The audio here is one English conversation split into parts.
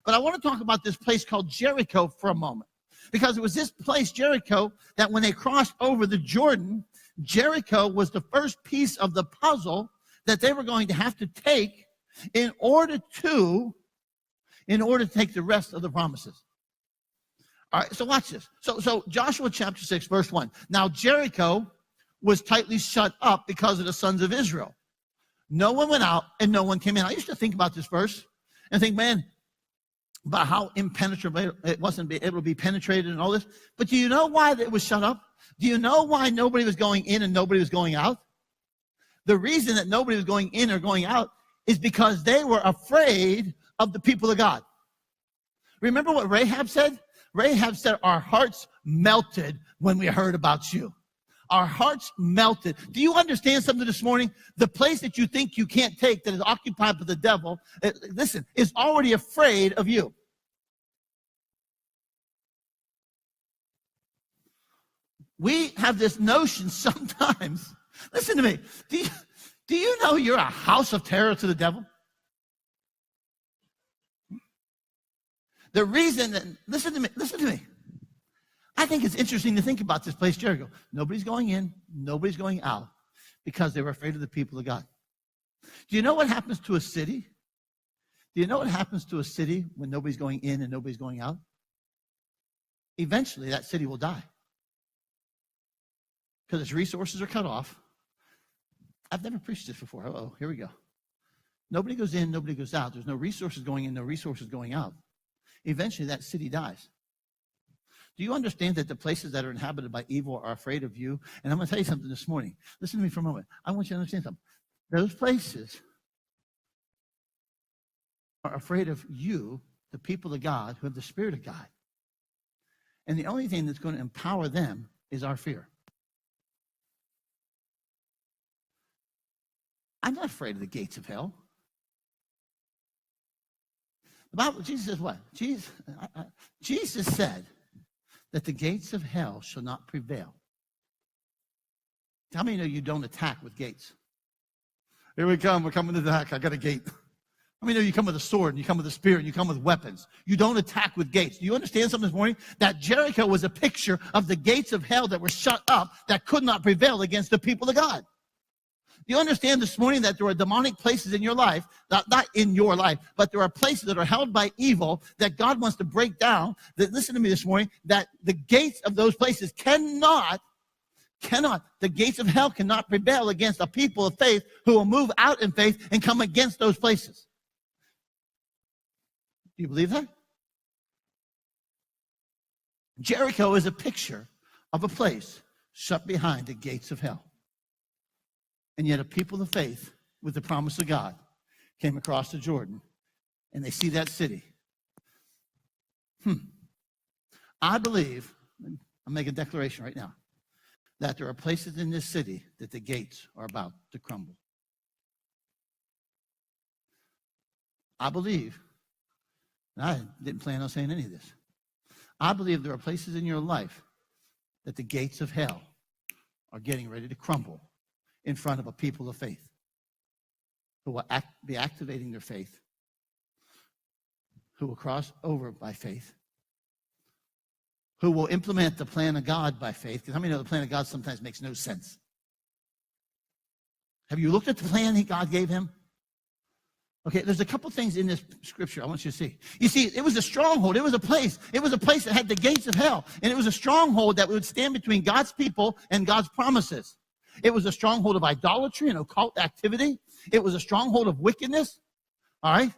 But I want to talk about this place called Jericho for a moment. Because it was this place, Jericho, that when they crossed over the Jordan, Jericho was the first piece of the puzzle that they were going to have to take in order to take the rest of the promises. All right, so watch this. So Joshua chapter 6, verse 1. Now Jericho was tightly shut up because of the sons of Israel. No one went out and no one came in. I used to think about this verse and think, man, about how impenetrable it wasn't able to be penetrated and all this. But do you know why it was shut up? Do you know why nobody was going in and nobody was going out? The reason that nobody was going in or going out is because they were afraid of the people of God. Remember what Rahab said? Rahab said, our hearts melted when we heard about you. Our hearts melted. Do you understand something this morning? The place that you think you can't take, that is occupied by the devil, listen, is already afraid of you. We have this notion sometimes. Listen to me. Do you know you're a house of terror to the devil? The reason that, listen to me. I think it's interesting to think about this place, Jericho. Nobody's going in, nobody's going out, because they were afraid of the people of God. Do you know what happens to a city? Do you know what happens to a city when nobody's going in and nobody's going out? Eventually, that city will die. Because its resources are cut off. I've never preached this before. Uh-oh, here we go. Nobody goes in, nobody goes out. There's no resources going in, no resources going out. Eventually, that city dies. Do you understand that the places that are inhabited by evil are afraid of you? And I'm going to tell you something this morning. Listen to me for a moment. I want you to understand something. Those places are afraid of you, the people of God, who have the Spirit of God. And the only thing that's going to empower them is our fear. I'm not afraid of the gates of hell. The Bible, Jesus says what? Jesus said that the gates of hell shall not prevail. How many know you don't attack with gates? Here we come. We're coming to attack. I got a gate. How many know you come with a sword, and you come with a spear, and you come with weapons? You don't attack with gates. Do you understand something this morning? That Jericho was a picture of the gates of hell that were shut up, that could not prevail against the people of God. Do you understand this morning that there are demonic places in your life, not in your life, but there are places that are held by evil that God wants to break down? That, listen to me this morning, that the gates of those places cannot, the gates of hell cannot prevail against a people of faith who will move out in faith and come against those places. Do you believe that? Jericho is a picture of a place shut behind the gates of hell. And yet a people of faith with the promise of God came across the Jordan, and they see that city. I believe, I'll make a declaration right now, that there are places in this city that the gates are about to crumble. I believe, and I didn't plan on saying any of this, I believe there are places in your life that the gates of hell are getting ready to crumble in front of a people of faith who will be activating their faith, who will cross over by faith, who will implement the plan of God by faith. Because how many know the plan of God sometimes makes no sense? Have you looked at the plan God gave him? Okay, there's a couple things in this scripture I want you to see. You see, it was a stronghold. It was a place. It was a place that had the gates of hell. And it was a stronghold that would stand between God's people and God's promises. It was a stronghold of idolatry and occult activity. It was a stronghold of wickedness. All right?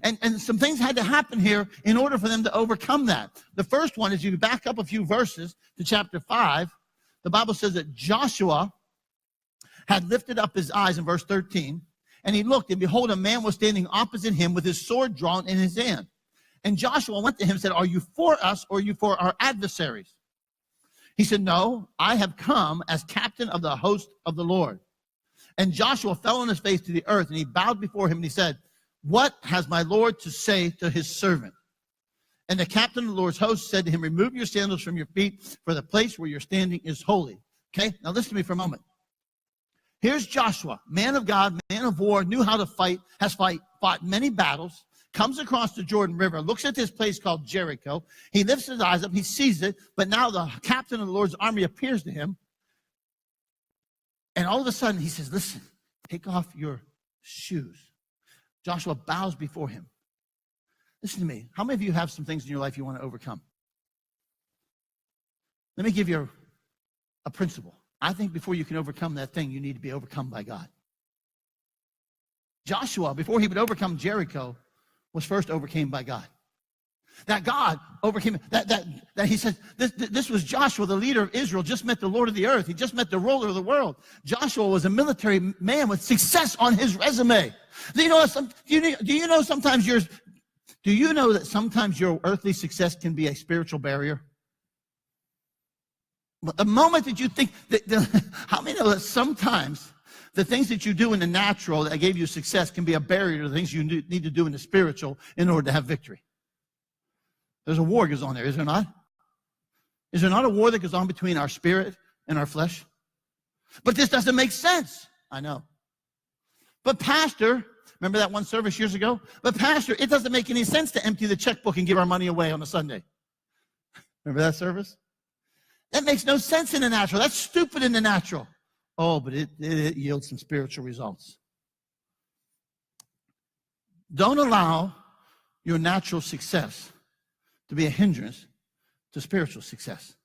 And some things had to happen here in order for them to overcome that. The first one is, you back up a few verses to chapter 5. The Bible says that Joshua had lifted up his eyes in verse 13. And he looked, and behold, a man was standing opposite him with his sword drawn in his hand. And Joshua went to him and said, are you for us or are you for our adversaries? He said, no, I have come as captain of the host of the Lord. And Joshua fell on his face to the earth, and he bowed before him, and he said, what has my Lord to say to his servant? And the captain of the Lord's host said to him, remove your sandals from your feet, for the place where you're standing is holy. Okay, now listen to me for a moment. Here's Joshua, man of God, man of war, knew how to fight, fought many battles, comes across the Jordan River, looks at this place called Jericho. He lifts his eyes up, he sees it, but now the captain of the Lord's army appears to him. And all of a sudden he says, listen, take off your shoes. Joshua bows before him. Listen to me. How many of you have some things in your life you want to overcome? Let me give you a principle. I think before you can overcome that thing, you need to be overcome by God. Joshua, before he would overcome Jericho, was first overcame by God. That God overcame, that he said, this was Joshua, the leader of Israel, just met the Lord of the earth. He just met the ruler of the world. Joshua was a military man with success on his resume. Do you know that sometimes your earthly success can be a spiritual barrier? The moment that you think how many know that sometimes the things that you do in the natural that gave you success can be a barrier to the things you need to do in the spiritual in order to have victory? There's a war goes on there, is there not? Is there not a war that goes on between our spirit and our flesh? But this doesn't make sense. I know. But pastor, remember that one service years ago? But pastor, it doesn't make any sense to empty the checkbook and give our money away on a Sunday. Remember that service? That makes no sense in the natural. That's stupid in the natural. Oh, but it yields some spiritual results. Don't allow your natural success to be a hindrance to spiritual success.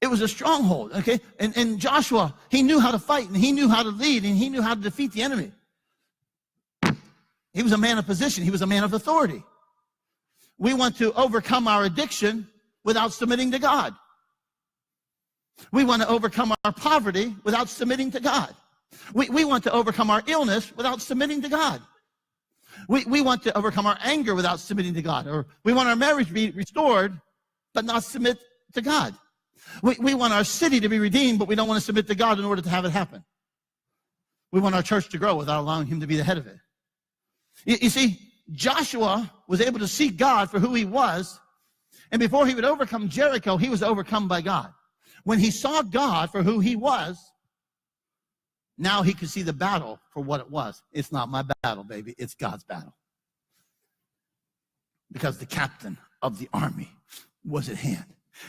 It was a stronghold, okay? And Joshua, he knew how to fight, and he knew how to lead, and he knew how to defeat the enemy. He was a man of position. He was a man of authority. We want to overcome our addiction without submitting to God. We want to overcome our poverty without submitting to God. We want to overcome our illness without submitting to God. We want to overcome our anger without submitting to God. Or we want our marriage to be restored, but not submit to God. We want our city to be redeemed, but we don't want to submit to God in order to have it happen. We want our church to grow without allowing him to be the head of it. You see, Joshua was able to see God for who he was, and before he would overcome Jericho, he was overcome by God. When he saw God for who he was, now he could see the battle for what it was. It's not my battle, baby. It's God's battle. Because the captain of the army was at hand.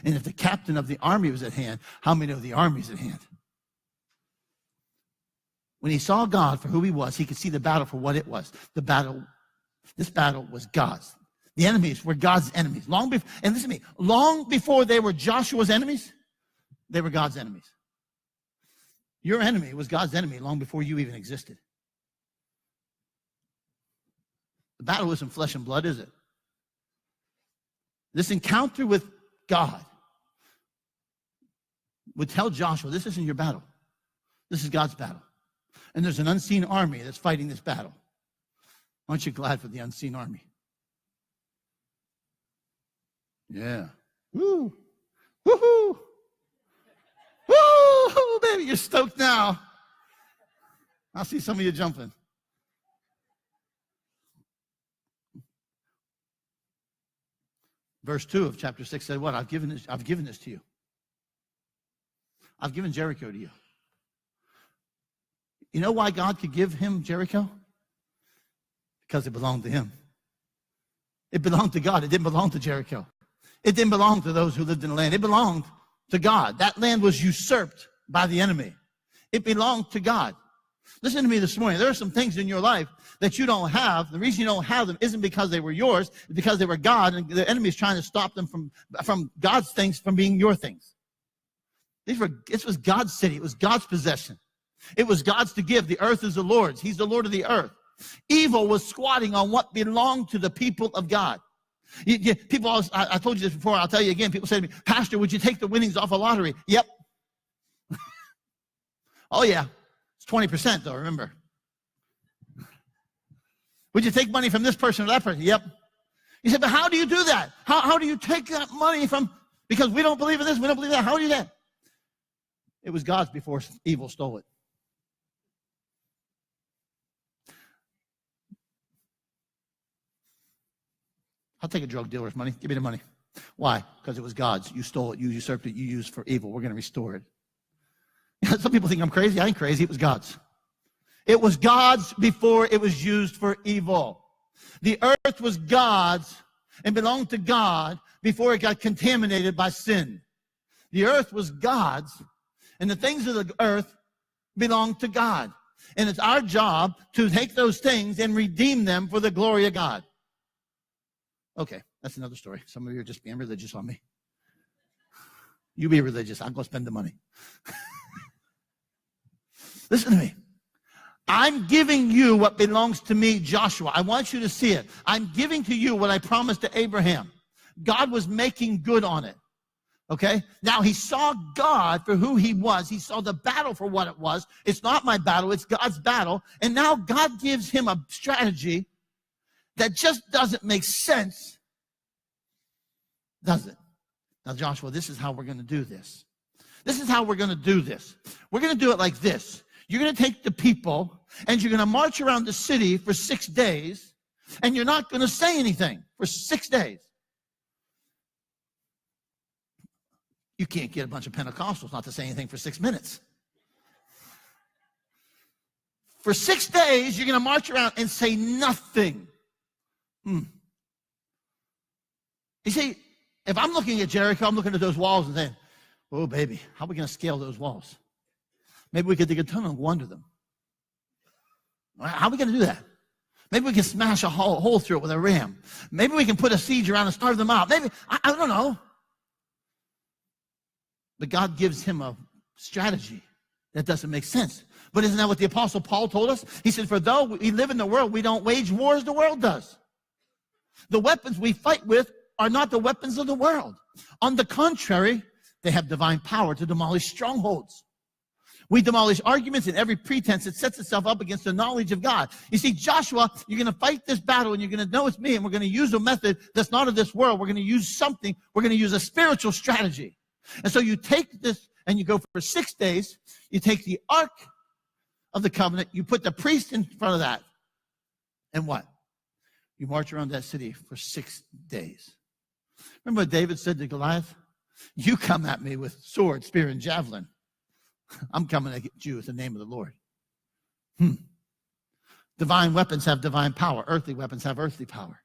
And if the captain of the army was at hand, how many of the army is at hand? When he saw God for who he was, he could see the battle for what it was. This battle was God's. The enemies were God's enemies. And listen to me, long before they were Joshua's enemies, they were God's enemies. Your enemy was God's enemy long before you even existed. The battle isn't flesh and blood, is it? This encounter with God would tell Joshua, this isn't your battle. This is God's battle. And there's an unseen army that's fighting this battle. Aren't you glad for the unseen army? Yeah. Woo. Woohoo. Woo, baby, you're stoked now. I'll see some of you jumping. Verse 2 of chapter 6 said what? I've given this to you. I've given Jericho to you. You know why God could give him Jericho? Because it belonged to him. It belonged to God. It didn't belong to Jericho. It didn't belong to those who lived in the land. It belonged to God. That land was usurped by the enemy. It belonged to God. Listen to me this morning. There are some things in your life that you don't have. The reason you don't have them isn't because they were yours. It's because they were God, and the enemy is trying to stop them from God's things from being your things. This was God's city. It was God's possession. It was God's to give. The earth is the Lord's. He's the Lord of the earth. Evil was squatting on what belonged to the people of God. People, I told you this before, I'll tell you again. People say to me, Pastor, would you take the winnings off a lottery? Yep. Oh, yeah. It's 20%, though, remember. Would you take money from this person or that person? Yep. You said, but how do you do that? How do you take that money from, because we don't believe in this, we don't believe in that. How do you do that? It was God's before evil stole it. I'll take a drug dealer's money. Give me the money. Why? Because it was God's. You stole it. You usurped it. You used it for evil. We're going to restore it. Some people think I'm crazy. I ain't crazy. It was God's. It was God's before it was used for evil. The earth was God's and belonged to God before it got contaminated by sin. The earth was God's, and the things of the earth belong to God. And it's our job to take those things and redeem them for the glory of God. Okay, that's another story. Some of you are just being religious on me. You be religious. I'm going to spend the money. Listen to me. I'm giving you what belongs to me, Joshua. I want you to see it. I'm giving to you what I promised to Abraham. God was making good on it. Okay? Now, he saw God for who he was. He saw the battle for what it was. It's not my battle. It's God's battle. And now God gives him a strategy that just doesn't make sense, does it? Now, Joshua, this is how we're going to do this. This is how we're going to do this. We're going to do it like this. You're going to take the people, and you're going to march around the city for 6 days, and you're not going to say anything for 6 days. You can't get a bunch of Pentecostals not to say anything for 6 minutes. For 6 days, you're going to march around and say nothing. You see, if I'm looking at Jericho, I'm looking at those walls and saying, oh, baby, how are we going to scale those walls? Maybe we could dig a tunnel and go under them. How are we going to do that? Maybe we can smash a hole through it with a ram. Maybe we can put a siege around and starve them out. Maybe, I don't know. But God gives him a strategy that doesn't make sense. But isn't that what the Apostle Paul told us? He said, for though we live in the world, we don't wage war as the world does. The weapons we fight with are not the weapons of the world. On the contrary, they have divine power to demolish strongholds. We demolish arguments and every pretense that sets itself up against the knowledge of God. You see, Joshua, you're going to fight this battle, and you're going to know it's me, and we're going to use a method that's not of this world. We're going to use something. We're going to use a spiritual strategy. And so you take this, and you go for 6 days. You take the Ark of the Covenant. You put the priest in front of that. And what? You march around that city for 6 days. Remember what David said to Goliath? You come at me with sword, spear, and javelin. I'm coming to get you with the name of the Lord. Divine weapons have divine power. Earthly weapons have earthly power.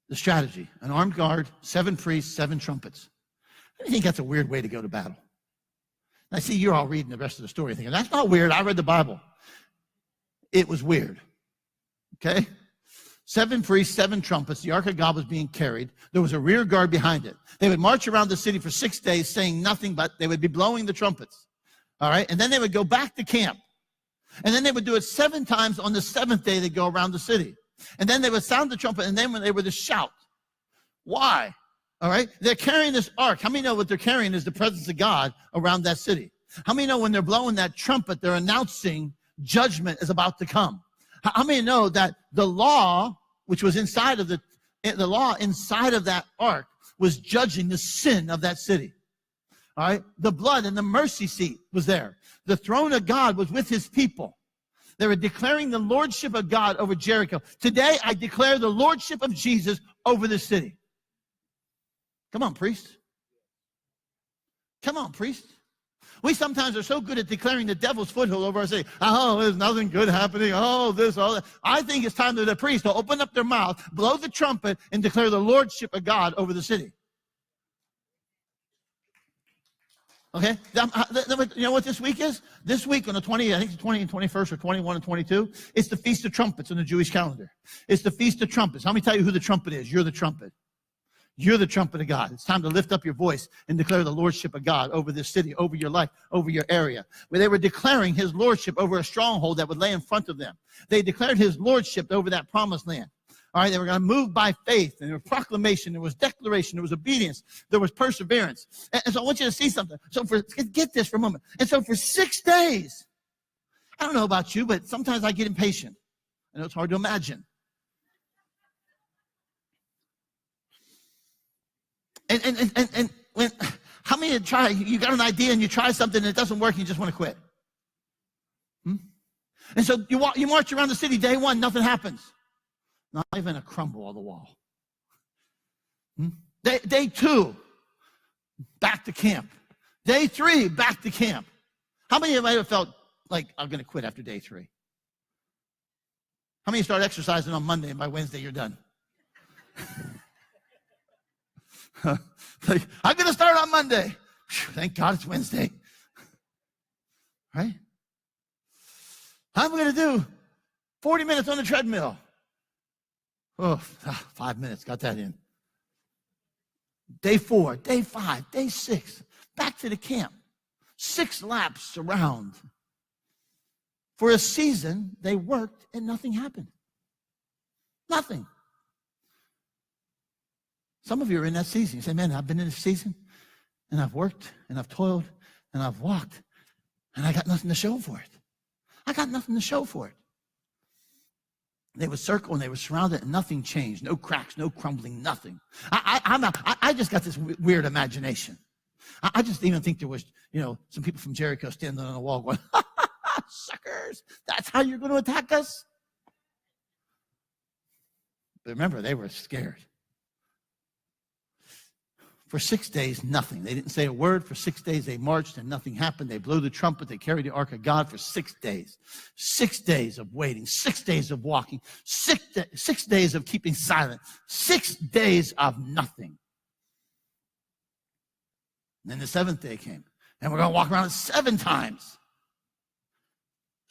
The strategy, an armed guard, 7 priests, 7 trumpets. I think that's a weird way to go to battle. I see you're all reading the rest of the story thinking, that's not weird. I read the Bible. It was weird. Okay? 7 priests, 7 trumpets. The Ark of God was being carried. There was a rear guard behind it. They would march around the city for 6 days saying nothing, but they would be blowing the trumpets. All right? And then they would go back to camp. And then they would do it 7 times. On the 7th day, they'd go around the city. And then they would sound the trumpet, and then when they were to shout. Why? All right? They're carrying this ark. How many know what they're carrying is the presence of God around that city? How many know when they're blowing that trumpet, they're announcing judgment is about to come? How many know that the law, which was inside of the law inside of that ark, was judging the sin of that city? All right? The blood and the mercy seat was there. The throne of God was with his people. They were declaring the lordship of God over Jericho. Today, I declare the lordship of Jesus over the city. Come on, priest. Come on, priest. We sometimes are so good at declaring the devil's foothold over our city. Oh, there's nothing good happening. Oh, this, all that. I think it's time for the priest to open up their mouth, blow the trumpet, and declare the lordship of God over the city. Okay? You know what this week is? This week on the 20th, I think it's the 20th and 21st or 21 and 22, it's the Feast of Trumpets on the Jewish calendar. It's the Feast of Trumpets. How many tell you who the trumpet is? You're the trumpet. You're the trumpet of God. It's time to lift up your voice and declare the lordship of God over this city, over your life, over your area. Where they were declaring his lordship over a stronghold that would lay in front of them. They declared his lordship over that promised land. All right, they were going to move by faith, and there was proclamation, there was declaration, there was obedience, there was perseverance. And so I want you to see something. So get this for a moment. And so for 6 days, I don't know about you, but sometimes I get impatient. I know it's hard to imagine. And when, how many try, you got an idea and you try something and it doesn't work and you just want to quit? And so you march around the city, day 1, nothing happens. Not even a crumble on the wall. Day 2, back to camp. Day 3, back to camp. How many of you might have felt like, I'm going to quit after day 3? How many start exercising on Monday and by Wednesday you're done? Like, I'm going to start on Monday. Thank God it's Wednesday. Right? I'm going to do 40 minutes on the treadmill. Oh, 5 minutes. Got that in. Day 4, day 5, day 6. Back to the camp. 6 laps around. For a season, they worked and nothing happened. Nothing. Some of you are in that season. You say, man, I've been in this season, and I've worked, and I've toiled, and I've walked, and I got nothing to show for it. I got nothing to show for it. They would circle, and they were surrounded, and nothing changed. No cracks, no crumbling, nothing. I just got this weird imagination. I just even think there was, some people from Jericho standing on the wall going, ha, ha, ha, suckers, that's how you're going to attack us? But remember, they were scared. For 6 days, nothing. They didn't say a word. For 6 days, they marched and nothing happened. They blew the trumpet. They carried the ark of God for 6 days. 6 days of waiting. 6 days of walking. 6 days of keeping silent. 6 days of nothing. And then the 7th day came. And we're going to walk around it 7 times.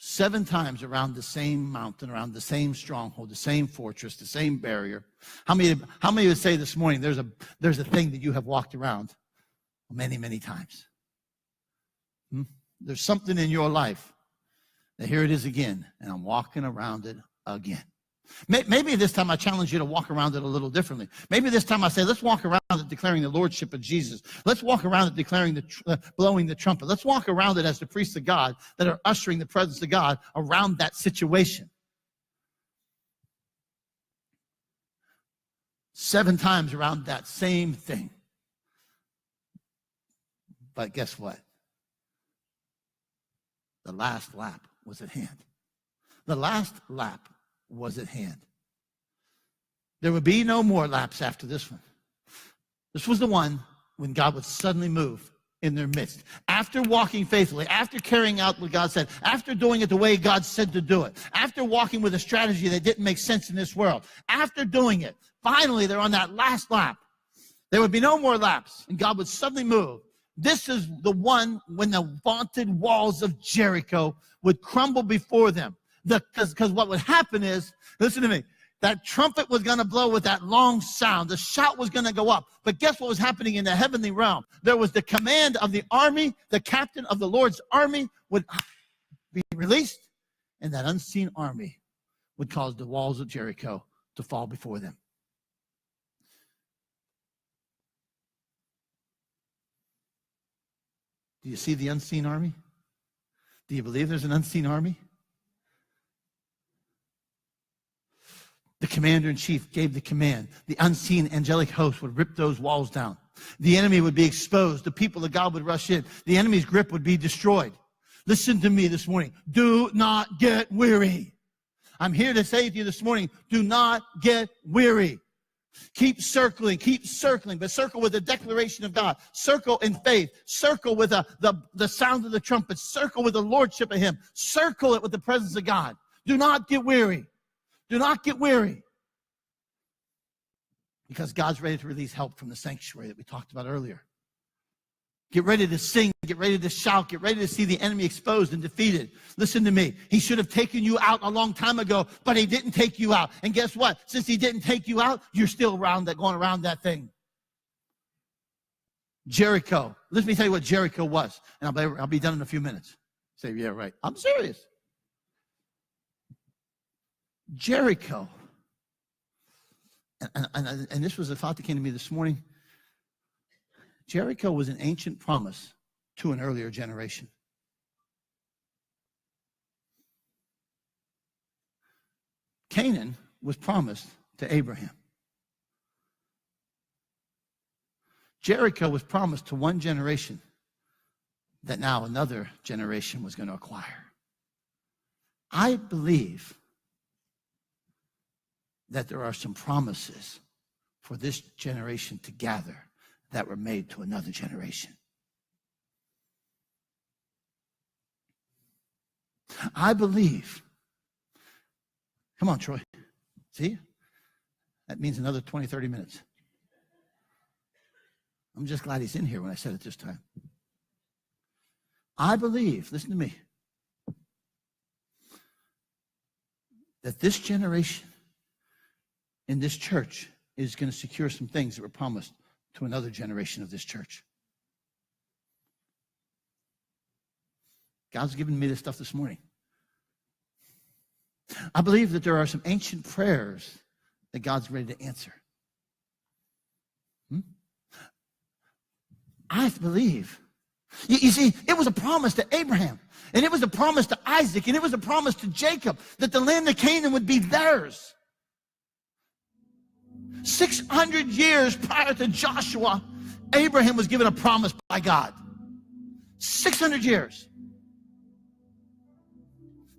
7 times around the same mountain, around the same stronghold, the same fortress, the same barrier. How many would say this morning there's a thing that you have walked around many, many times? There's something in your life that here it is again, and I'm walking around it again. Maybe this time I challenge you to walk around it a little differently. Maybe this time I say, let's walk around it declaring the lordship of Jesus. Let's walk around it declaring blowing the trumpet. Let's walk around it as the priests of God that are ushering the presence of God around that situation. 7 times around that same thing. But guess what? The last lap was at hand. The last lap was at hand. There would be no more laps after this one. This was the one when God would suddenly move in their midst. After walking faithfully, after carrying out what God said, after doing it the way God said to do it, after walking with a strategy that didn't make sense in this world, after doing it, finally they're on that last lap. There would be no more laps, and God would suddenly move. This is the one when the vaunted walls of Jericho would crumble before them. Because what would happen is, listen to me, that trumpet was going to blow with that long sound. The shout was going to go up. But guess what was happening in the heavenly realm? There was the command of the army. The captain of the Lord's army would be released, and that unseen army would cause the walls of Jericho to fall before them. Do you see the unseen army? Do you believe there's an unseen army? The commander-in-chief gave the command. The unseen angelic host would rip those walls down. The enemy would be exposed. The people of God would rush in. The enemy's grip would be destroyed. Listen to me this morning. Do not get weary. I'm here to say to you this morning, do not get weary. Keep circling, but circle with the declaration of God. Circle in faith. Circle with the sound of the trumpet. Circle with the lordship of Him. Circle it with the presence of God. Do not get weary. Do not get weary. Because God's ready to release help from the sanctuary that we talked about earlier. Get ready to sing. Get ready to shout. Get ready to see the enemy exposed and defeated. Listen to me. He should have taken you out a long time ago, but He didn't take you out. And guess what? Since He didn't take you out, you're still going around that thing. Jericho. Let me tell you what Jericho was. And I'll be done in a few minutes. Say, yeah, right. I'm serious. Jericho, and this was a thought that came to me this morning. Jericho was an ancient promise to an earlier generation. Canaan was promised to Abraham. Jericho was promised to one generation that now another generation was going to acquire. I believe that there are some promises for this generation to gather that were made to another generation. I believe, Come on, Troy. See? That means another 20, 30 minutes. I'm just glad he's in here when I said it this time. I believe, listen to me, that this generation in this church is going to secure some things that were promised to another generation of this church. God's given me this stuff this morning. I believe that there are some ancient prayers that God's ready to answer. I believe. You see, it was a promise to Abraham, and it was a promise to Isaac, and it was a promise to Jacob that the land of Canaan would be theirs. 600 years prior to Joshua, Abraham was given a promise by God. 600 years.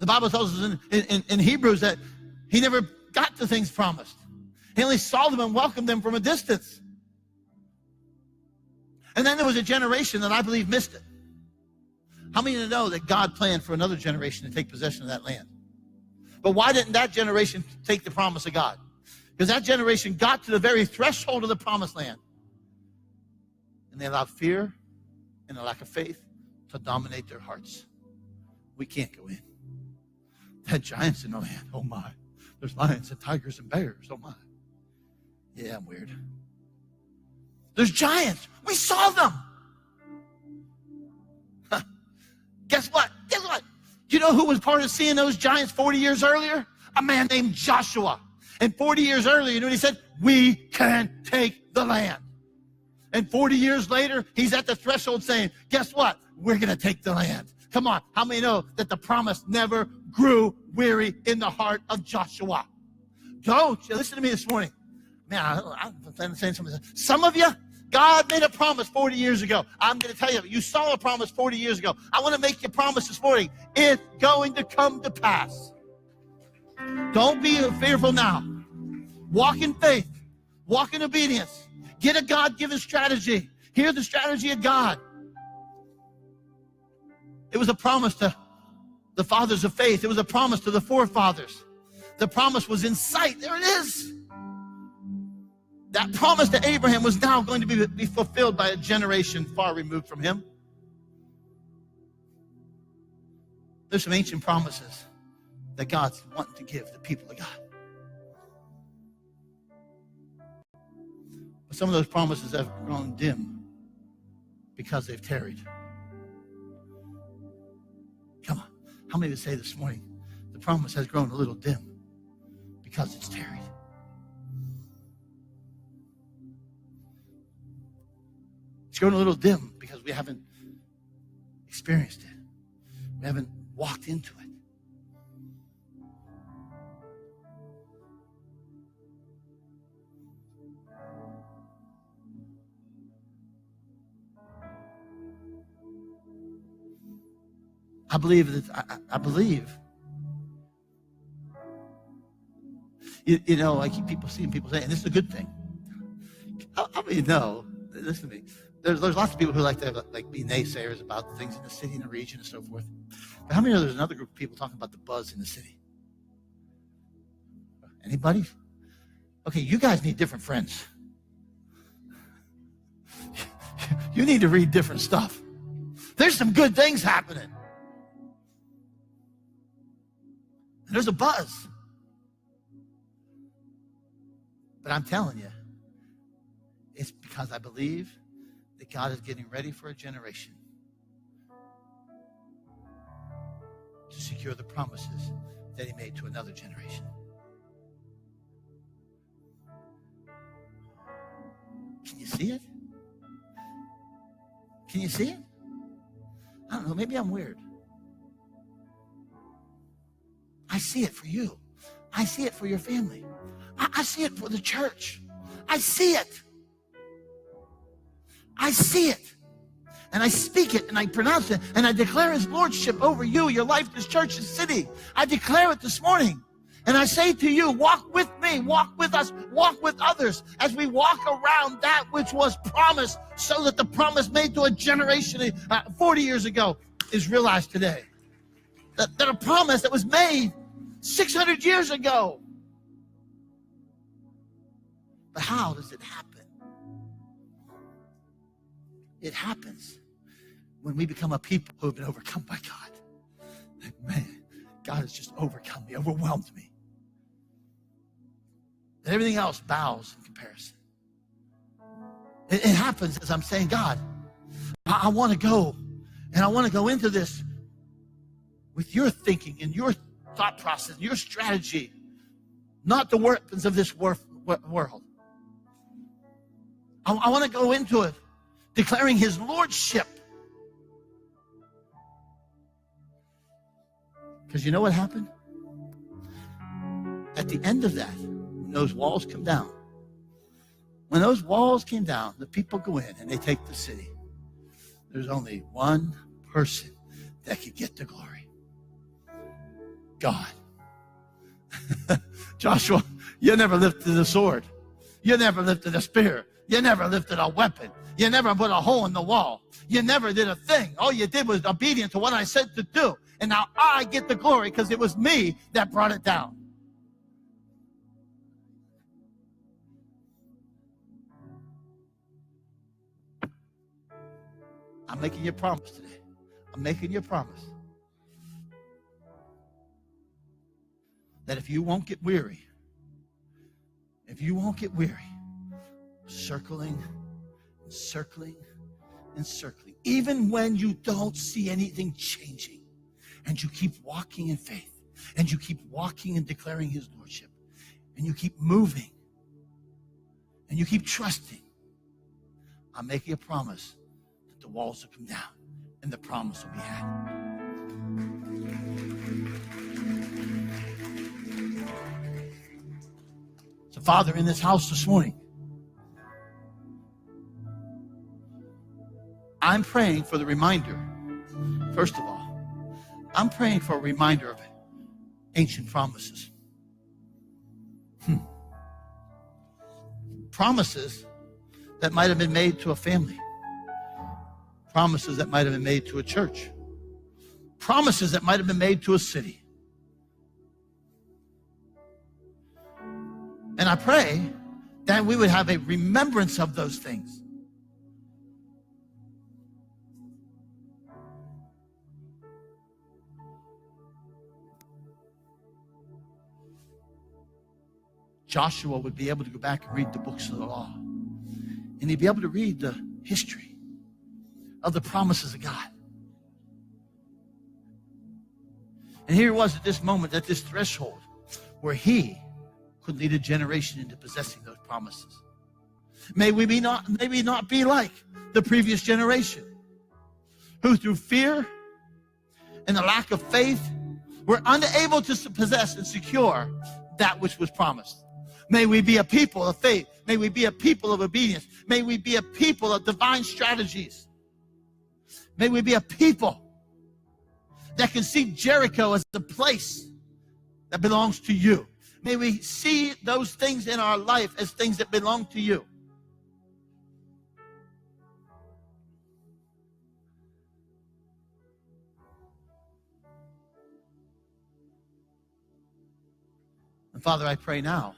The Bible tells us in Hebrews that he never got the things promised. He only saw them and welcomed them from a distance. And then there was a generation that I believe missed it. How many of you know that God planned for another generation to take possession of that land? But why didn't that generation take the promise of God? Because that generation got to the very threshold of the promised land. And they allowed fear and a lack of faith to dominate their hearts. We can't go in. Had giants in the land. Oh my. There's lions and tigers and bears. Oh my. Yeah, I'm weird. There's giants. We saw them. Guess what? Guess what? You know who was part of seeing those giants 40 years earlier? A man named Joshua. And 40 years earlier, you know what he said? We can take the land. And 40 years later, he's at the threshold saying, guess what? We're going to take the land. Come on. How many know that the promise never grew weary in the heart of Joshua? Don't you listen to me this morning. Man, I'm saying something. Some of you, God made a promise 40 years ago. I'm going to tell you, you saw a promise 40 years ago. I want to make you a promise this morning. It's going to come to pass. Don't be fearful now. Walk in faith. Walk in obedience. Get a God-given strategy. Hear the strategy of God. It was a promise to the fathers of faith. It was a promise to the forefathers. The promise was in sight. There it is. That promise to Abraham was now going to be fulfilled by a generation far removed from him. There's some ancient promises that God's wanting to give the people of God. But some of those promises have grown dim because they've tarried. Come on. How many would say this morning, the promise has grown a little dim because it's tarried? It's grown a little dim because we haven't experienced it. We haven't walked into it. I believe that I believe. You know, I keep seeing people saying, and this is a good thing. How many know? Listen to me. There's lots of people who like to be naysayers about things in the city and the region and so forth. But how many know there's another group of people talking about the buzz in the city? Anybody? Okay, you guys need different friends. You need to read different stuff. There's some good things happening. And there's a buzz. But I'm telling you, it's because I believe that God is getting ready for a generation to secure the promises that he made to another generation. Can you see it? Can you see it? I don't know, maybe I'm weird. I see it for you. I see it for your family. I see it for the church. I see it. I see it. And I speak it and I pronounce it and I declare his lordship over you, your life, this church, this city. I declare it this morning. And I say to you, walk with me, walk with us, walk with others as we walk around that which was promised so that the promise made to a generation 40 years ago is realized today. That a promise that was made 600 years ago. But how does it happen? It happens when we become a people who have been overcome by God. Man, God has just overcome me, overwhelmed me. And everything else bows in comparison. It happens as I'm saying, God, I want to go, and I want to go into this with your thinking and your thought process, your strategy, not the weapons of this world. I want to go into it declaring his lordship. Because you know what happened? At the end of that, when those walls come down, when those walls came down, the people go in and they take the city. There's only one person that could get the glory. God. Joshua, you never lifted a sword. You never lifted a spear. You never lifted a weapon. You never put a hole in the wall. You never did a thing. All you did was obedient to what I said to do. And now I get the glory because it was me that brought it down. I'm making you a promise today. I'm making you a promise that if you won't get weary, circling and circling and circling, even when you don't see anything changing, and you keep walking in faith, and you keep walking and declaring his lordship, and you keep moving, and you keep trusting, I'm making a promise that the walls will come down and the promise will be had. So, Father, in this house this morning, I'm praying for the reminder. First of all, I'm praying for a reminder of ancient promises. Promises that might have been made to a family. Promises that might have been made to a church. Promises that might have been made to a city. And I pray that we would have a remembrance of those things. Joshua would be able to go back and read the books of the law. And he'd be able to read the history of the promises of God. And here he was at this moment, at this threshold, where he could lead a generation into possessing those promises. May we not be like the previous generation, who through fear and the lack of faith were unable to possess and secure that which was promised. May we be a people of faith. May we be a people of obedience. May we be a people of divine strategies. May we be a people that can see Jericho as the place that belongs to you. May we see those things in our life as things that belong to you. And Father, I pray now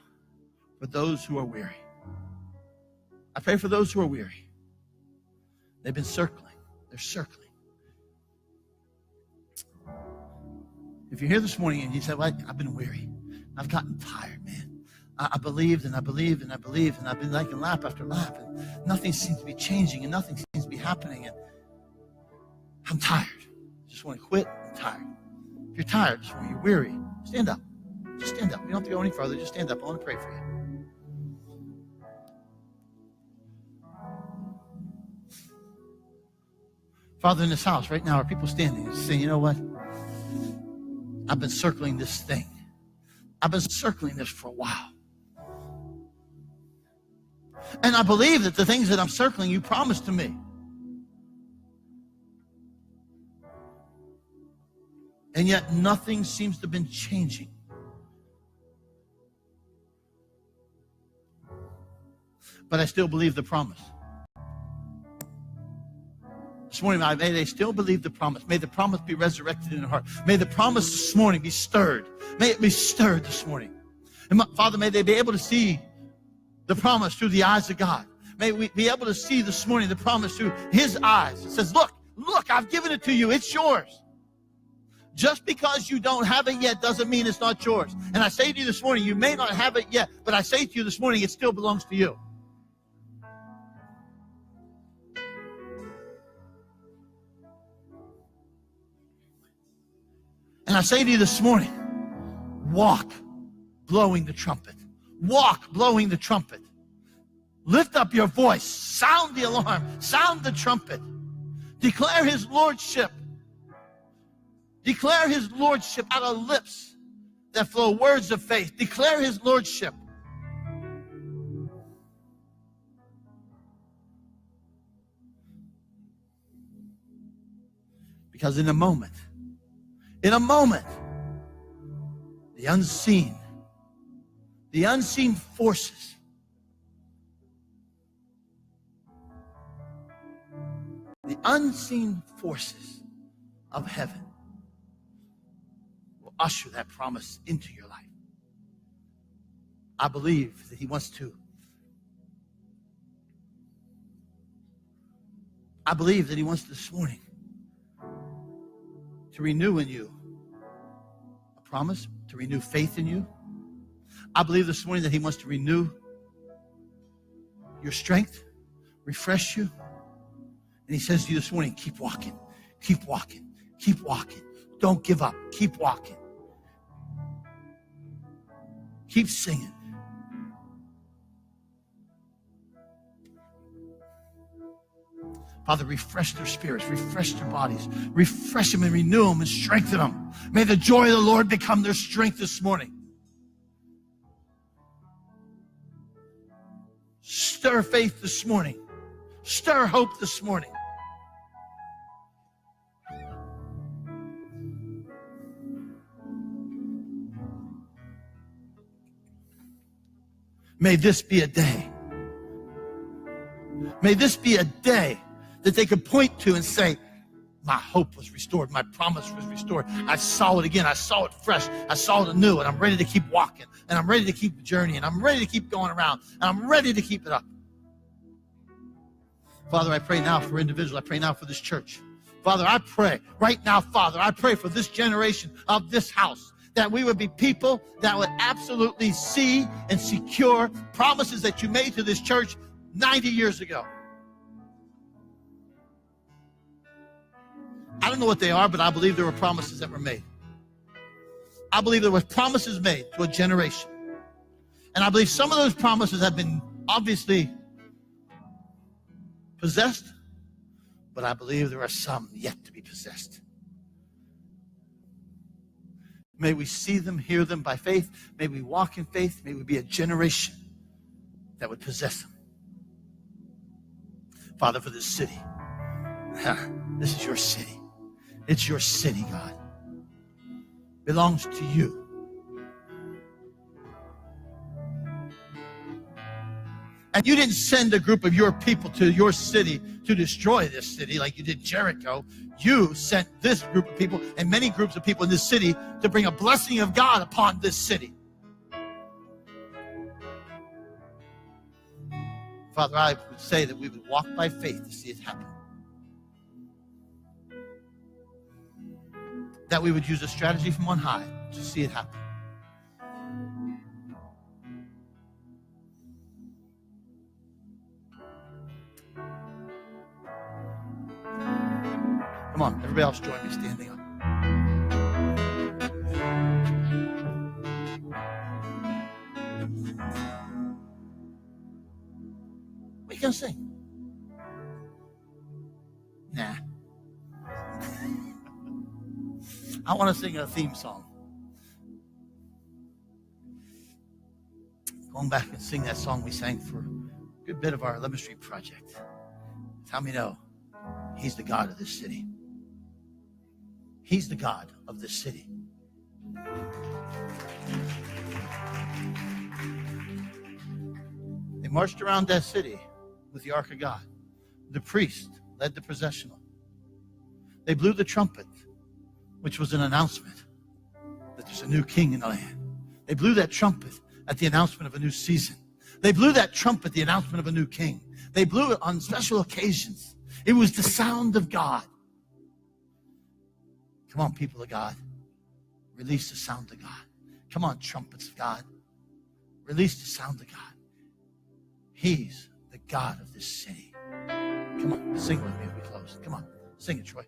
for those who are weary. I pray for those who are weary. They've been circling. They're circling. If you're here this morning and you say, well, I've been weary. I've gotten tired, man. I believed and I believed and I believed, and I've been like lap after lap, and nothing seems to be changing and nothing seems to be happening, and I'm tired. I just want to quit. I'm tired. If you're tired, if you're weary, stand up. Just stand up. You don't have to go any further. Just stand up. I want to pray for you. Father, in this house right now, are people standing and saying, you know what? I've been circling this thing. I've been circling this for a while. And I believe that the things that I'm circling, you promised to me. And yet nothing seems to have been changing. But I still believe the promise. This morning, may they still believe the promise. May the promise be resurrected in their heart. May the promise this morning be stirred. May it be stirred this morning. And Father, may they be able to see the promise through the eyes of God. May we be able to see this morning the promise through his eyes. It says, look, I've given it to you. It's yours. Just because you don't have it yet doesn't mean it's not yours. And I say to you this morning, you may not have it yet, but I say to you this morning, it still belongs to you. And I say to you this morning, walk blowing the trumpet. Walk blowing the trumpet. Lift up your voice. Sound the alarm. Sound the trumpet. Declare his lordship. Declare his lordship out of lips that flow words of faith. Declare his lordship. Because in a moment, the unseen forces of heaven will usher that promise into your life. I believe that he wants to. I believe that he wants this morning to renew in you a promise, to renew faith in you. I believe this morning that he wants to renew your strength, refresh you. And he says to you this morning, keep walking, keep walking, keep walking. Don't give up. Keep walking. Keep singing. Father, refresh their spirits, refresh their bodies, refresh them and renew them and strengthen them. May the joy of the Lord become their strength this morning. Stir faith this morning. Stir hope this morning. May this be a day. May this be a day that they could point to and say, my hope was restored. My promise was restored. I saw it again. I saw it fresh. I saw it anew. And I'm ready to keep walking. And I'm ready to keep journeying. I'm ready to keep going around. And I'm ready to keep it up. Father, I pray now for individuals. I pray now for this church. Father, I pray right now, Father, I pray for this generation of this house, that we would be people that would absolutely see and secure promises that you made to this church 90 years ago. I don't know what they are, but I believe there were promises that were made. I believe there were promises made to a generation. And I believe some of those promises have been obviously possessed, but I believe there are some yet to be possessed. May we see them, hear them by faith. May we walk in faith. May we be a generation that would possess them. Father, for this city, this is your city. It's your city, God. It belongs to you. And you didn't send a group of your people to your city to destroy this city like you did Jericho. You sent this group of people and many groups of people in this city to bring a blessing of God upon this city. Father, I would say that we would walk by faith to see it happen. That we would use a strategy from on high to see it happen. Come on, everybody else join me standing up. What are you going to sing? Nah. I want to sing a theme song. Going back and sing that song we sang for a good bit of our 11th Street project. How many know he's the God of this city? He's the God of this city. They marched around that city with the Ark of God. The priest led the processional. They blew the trumpet, which was an announcement that there's a new king in the land. They blew that trumpet at the announcement of a new season. They blew that trumpet, the announcement of a new king. They blew it on special occasions. It was the sound of God. Come on, people of God. Release the sound of God. Come on, trumpets of God. Release the sound of God. He's the God of this city. Come on, sing with me as we close. Come on, sing it, Troy.